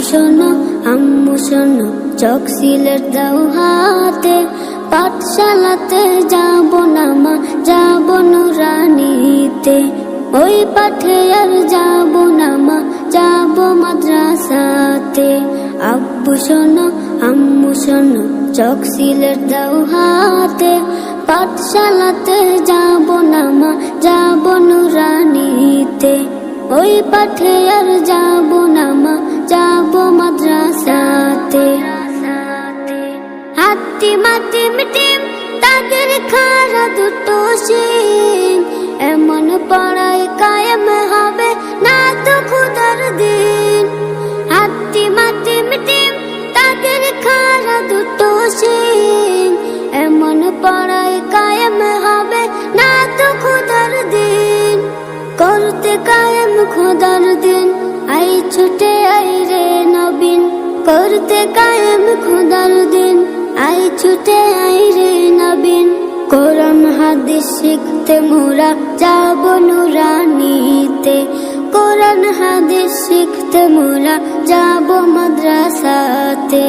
শোনো আম্মু শোনো, চক সিলেট দাও হাতে, পাঠশালাতে যাব না মা, যাব নুরানিতে। ওই পাঠে আর যাব না মা, যাব মাদ্রাসাতে। আব্বু শোনো আম্মু শোনো, চক সিলেট দাও হাতে, পাঠশালাতে যাব না মা, যাব নুরানিতে। ওই পাঠে আর যাব না মা, যাব মাদ্রাসাতে। হাতিম হাতিম টিম তাদের খাড়া দুটো শিং, এমন পড়াই কায়েম হবে না তো খোদার দিন। হাতিম হাতিম টিম তাদের খাড়া দুটো শিং, এমন পড়াই কায়েম হবে না তো খোদার দিন। করতে কায়েম খোদার দিন, আই ছুটে আই রে নবীন। করতে কায়েম খোদার দিন, আই ছুটে আই রে নবীন। কোরআন হাদিস শিখতে মোরা যাব নুরানিতে। কোরআন হাদিস শিখতে মোরা যাব মাদ্রাসাতে।